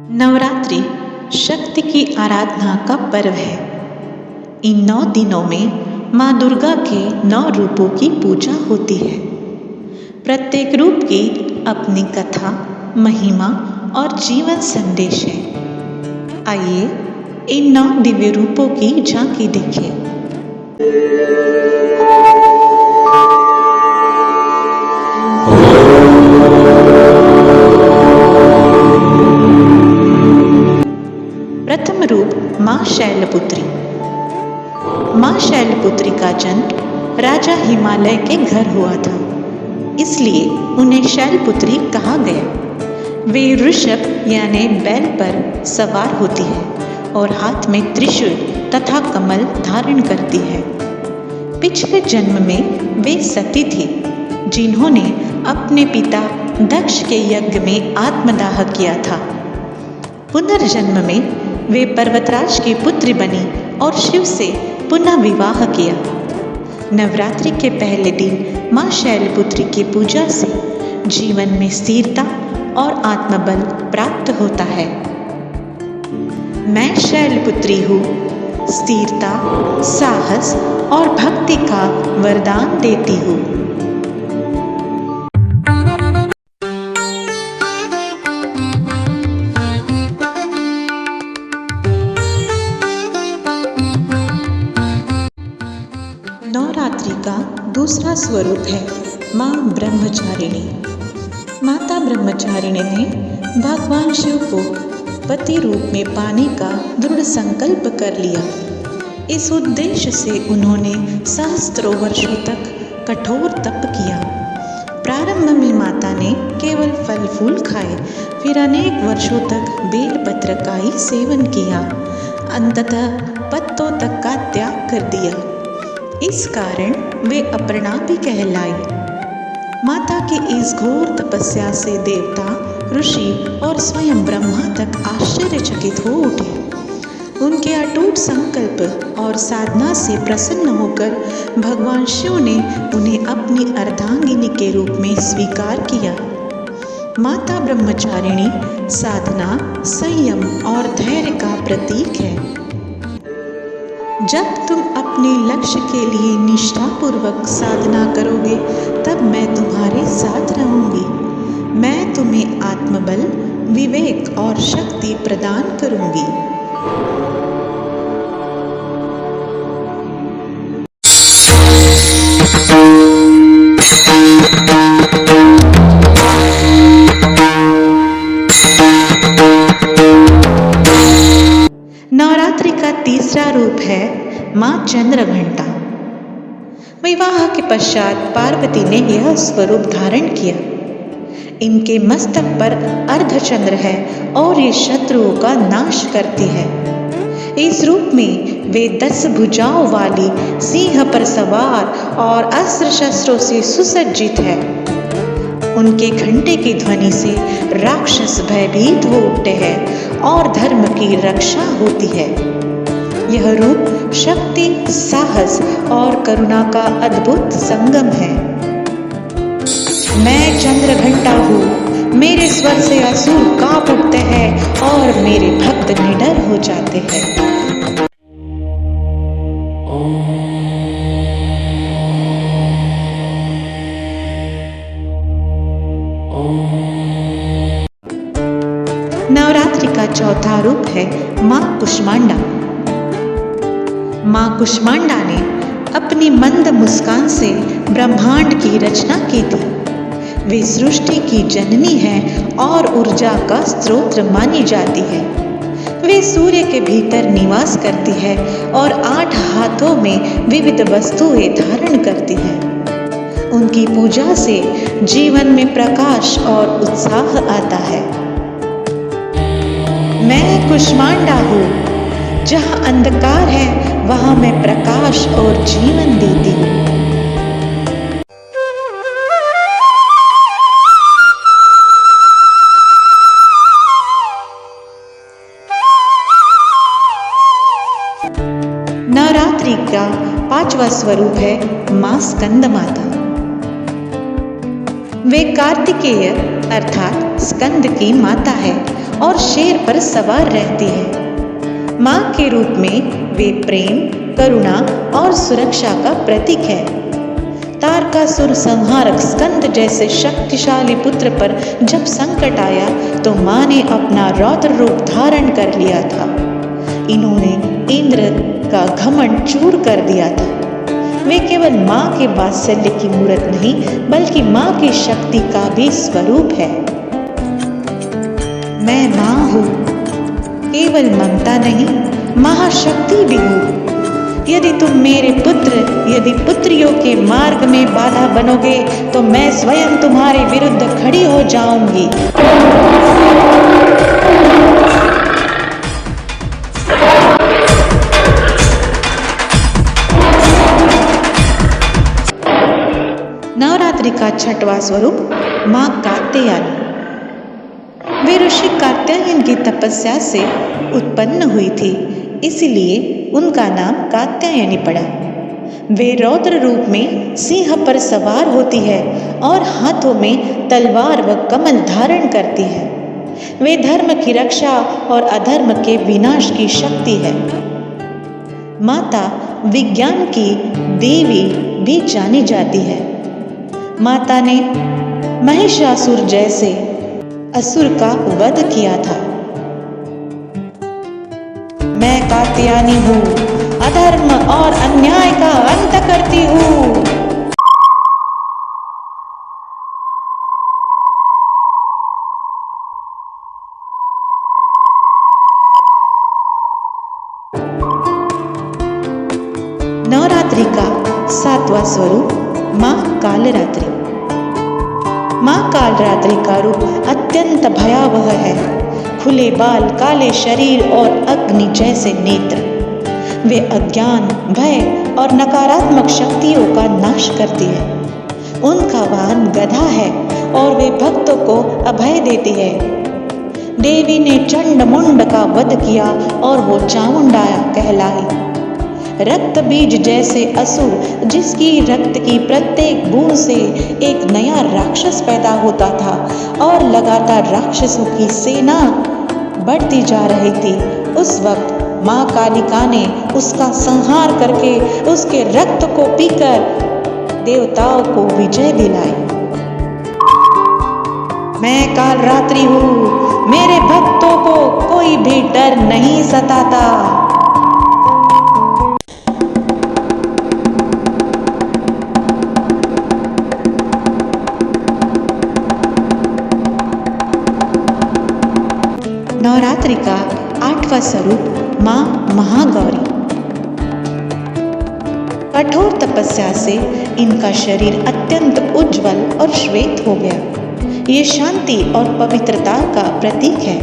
नवरात्रि शक्ति की आराधना का पर्व है। इन 9 दिनों में माँ दुर्गा के 9 रूपों की पूजा होती है। प्रत्येक रूप की अपनी कथा, महिमा और जीवन संदेश है। आइए इन 9 दिव्य रूपों की झांकी देखें। प्रथम रूप माँ शैलपुत्री। माँ शैलपुत्री का जन्म राजा हिमालय के घर हुआ था, इसलिए उन्हें शैलपुत्री कहा गया। वे ऋषभ यानी बैल पर सवार होती है और हाथ में त्रिशूल तथा कमल धारण करती है। पिछले जन्म में वे सती थी, जिन्होंने अपने पिता दक्ष के यज्ञ में आत्मदाह किया था। पुनर्जन्म में वे पर्वतराज की पुत्री बनी और शिव से पुनः विवाह किया। नवरात्रि के पहले दिन माँ शैलपुत्री की पूजा से जीवन में स्थिरता और आत्मबल प्राप्त होता है। मैं शैलपुत्री हूँ, स्थिरता, साहस और भक्ति का वरदान देती हूँ। नवरात्रि का दूसरा स्वरूप है माँ ब्रह्मचारिणी। माता ब्रह्मचारिणी ने भगवान शिव को पति रूप में पाने का दृढ़ संकल्प कर लिया। इस उद्देश्य से उन्होंने सहस्त्रों वर्षों तक कठोर तप किया। प्रारंभ में माता ने केवल फल फूल खाए, फिर अनेक वर्षों तक बेलपत्र का ही सेवन किया। अंततः पत्तों तक का त्याग कर दिया। इस कारण वे अपर्णा भी कहलाई। माता की इस घोर तपस्या से देवता, ऋषि और स्वयं ब्रह्मा तक आश्चर्यचकित हो उठे। उनके अटूट संकल्प और साधना से प्रसन्न होकर भगवान शिव ने उन्हें अपनी अर्धांगिनी के रूप में स्वीकार किया। माता ब्रह्मचारिणी साधना, संयम और धैर्य का प्रतीक है। जब तुम अपने लक्ष्य के लिए निष्ठापूर्वक साधना करोगे, तब मैं तुम्हारे साथ रहूंगी। मैं तुम्हें आत्मबल, विवेक और शक्ति प्रदान करूंगी। नवरात्रि का तीसरा रूप है माँ चंद्रघंटा। विवाह के पश्चात पार्वती ने यह स्वरूप धारण किया। इनके मस्तक पर अर्धचंद्र है और ये शत्रुओं का नाश करती है। इस रूप में वे 10 भुजाओं वाली सिंह पर सवार और अस्त्र शस्त्रों से सुसज्जित है। उनके घंटे की ध्वनि से राक्षस भयभीत हो उठते हैं और धर्म की रक्षा होती है। यह रूप शक्ति, साहस और करुणा का अद्भुत संगम है। मैं चंद्रघंटा हूँ, मेरे स्वर से असुर कांप उठते हैं और मेरे भक्त निडर हो जाते हैं। नवरात्रि का चौथा रूप है माँ कुष्मांडा। माँ कुष्मांडा ने अपनी मंद मुस्कान से ब्रह्मांड की रचना की थी। वे सृष्टि की जननी है और ऊर्जा का स्रोत मानी जाती है। वे सूर्य के भीतर निवास करती है और 8 हाथों में विविध वस्तुएं धारण करती है। उनकी पूजा से जीवन में प्रकाश और उत्साह आता है। मैं कुष्मांडा हूँ, जहाँ अंधकार है वहाँ मैं प्रकाश और जीवन देती हूँ। नवरात्रि का 5वां स्वरूप है माँ स्कंद माता। वे कार्तिकेय अर्थात स्कंद की माता है और शेर पर सवार रहती है। माँ के रूप में वे प्रेम, करुणा और सुरक्षा का प्रतीक है। तारकासुर संहारक स्कंद जैसे शक्तिशाली पुत्र पर जब संकट आया तो माँ ने अपना रौद्र रूप धारण कर लिया था। इन्होंने इंद्र का घमंड चूर कर दिया था। वे केवल माँ के वात्सल्य की मूर्त नहीं बल्कि माँ की शक्ति का भी स्वरूप है। मैं माँ हूँ, केवल ममता नहीं, महाशक्ति भी हूँ। यदि तुम मेरे पुत्र, यदि पुत्रियों के मार्ग में बाधा बनोगे तो मैं स्वयं तुम्हारे विरुद्ध खड़ी हो जाऊंगी। नवरात्रि का छठवां स्वरूप माँ कात्यायनी। वे ऋषि कात्यायन की तपस्या से उत्पन्न हुई थी, इसलिए उनका नाम कात्यायनी पड़ा। वे रौद्र रूप में सिंह पर सवार होती है और हाथों में तलवार व कमल धारण करती है। वे धर्म की रक्षा और अधर्म के विनाश की शक्ति है। माता विज्ञान की देवी भी जानी जाती है। माता ने महिषासुर जैसे असुर का वध किया था। मैं कात्यायनी हूँ, अधर्म और अन्याय का अंत करती हूँ। नवरात्रि का सातवां स्वरूप माँ कालरात्रि। माँ कालरात्रि का रूप अत्यंत भयावह है। खुले बाल, काले शरीर और अग्नि जैसे नेत्र। वे अज्ञान, भय और नकारात्मक शक्तियों का नाश करती है। उनका वाहन गधा है और वे भक्तों को अभय देती है। देवी ने चंड मुंड का वध किया और वो चामुंडा कहलाई। रक्त बीज जैसे असुर, जिसकी रक्त की प्रत्येक बूंद से एक नया राक्षस पैदा होता था और लगातार राक्षसों की सेना बढ़ती जा रही थी, उस वक्त माँ कालिका ने उसका संहार करके उसके रक्त को पीकर देवताओं को विजय दिलाई। मैं कालरात्रि हूँ, मेरे भक्तों को कोई भी डर नहीं सताता। नवरात्रि का आठवां स्वरूप माँ महागौरी। कठोर तपस्या से इनका शरीर अत्यंत उज्जवल और श्वेत हो गया। ये शांति और पवित्रता का प्रतीक है।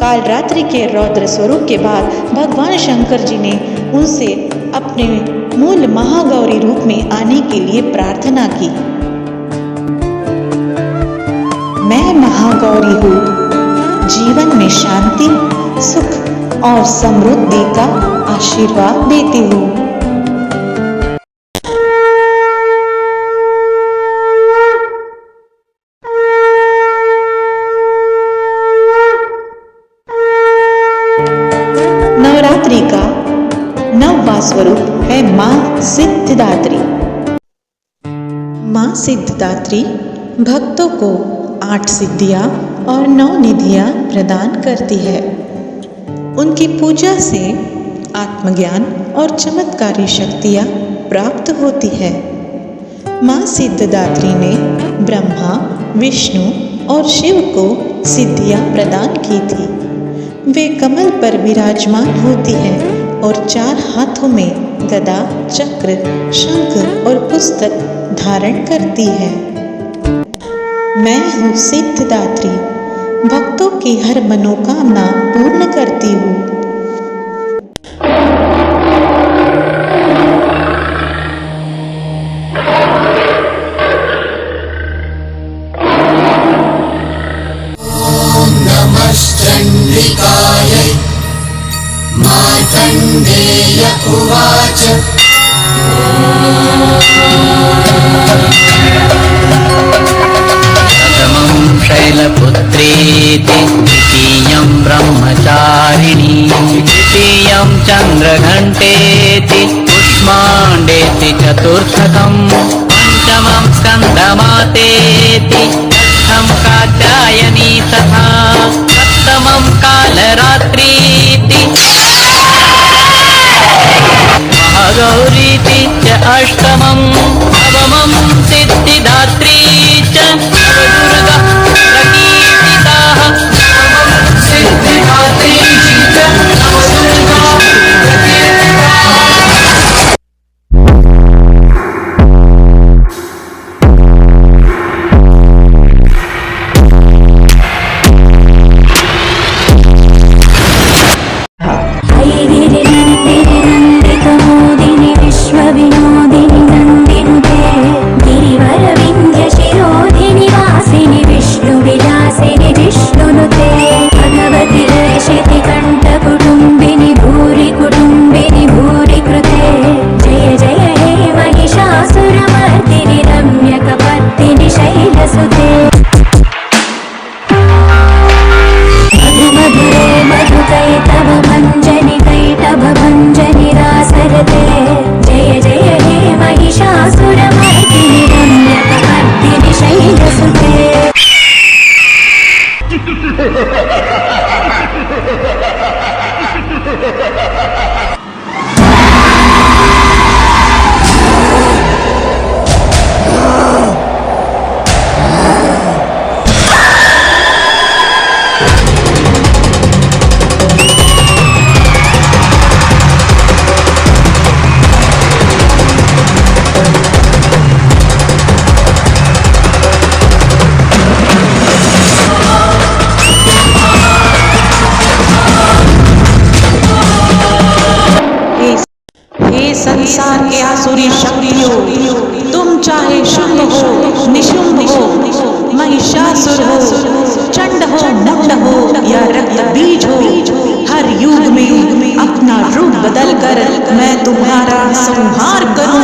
कालरात्रि के रौद्र स्वरूप के बाद भगवान शंकर जी ने उनसे अपने मूल महागौरी रूप में आने के लिए प्रार्थना की। मैं महागौरी हूँ, जीवन में शांति, सुख और समृद्धि का आशीर्वाद देती हूँ। नवरात्रि का नौवां स्वरूप है माँ सिद्धिदात्री। माँ सिद्धिदात्री भक्तों को 8 सिद्धियाँ और 9 निधियाँ प्रदान करती है। उनकी पूजा से आत्मज्ञान और चमत्कारी शक्तियाँ प्राप्त होती है। माँ सिद्धिदात्री ने ब्रह्मा, विष्णु और शिव को सिद्धियाँ प्रदान की थी। वे कमल पर विराजमान होती है और 4 हाथों में गदा, चक्र, शंख और पुस्तक धारण करती है। मैं हूँ सिद्धिदात्री, भक्तों की हर मनोकामना पूर्ण करती हूँ। ओम नमश्चंडिकायै मार्कण्डेय उवाच। शैलपुत्रेति द्वितीयं ब्रह्मचारिणी तृतीयं चन्द्रघण्टेति कुष्माण्डेति चतुर्थकं पञ्चमं स्कन्दमातेति षष्ठं कात्यायनी तथा सप्तमं कालरात्रीति महागौरीति च अष्टमं नवमं सिद्धिदात्री च नवदुर्गा प्रकीर्तिताः सिद्धिदात्री च नवदुर्गा प्रकीर्तिताः। गिरिनन्दिनि विश्वविनोदिनि नन्दिनुते गिरिवरविन्ध्यशिरोधिनि वासिनि विष्णुविलासिनि जिष्णुनुते भगवति हर्षितिकण्ठकुटुम्बिनि भूरि कुटुम्बिनि भूरि कृते जय जय हे महिषासुरमर्दिनि रम्यकपर्दिनि शैलसुते मधुरे मधुकैतव भञ्जनि कैटभ भञ्जनि रासरते जय जय हे महिषासुरमर्दिनि रम्यकपर्दिनि शैलसुते हे संसार के आसुरी शक्तियों, तुम चाहे शुंभ हो, निशुंभ हो, महिषासुर हो, चंड हो, मुंड हो या रक्त बीज हो, हर युग में अपना रूप बदलकर मैं तुम्हारा संहार करूं।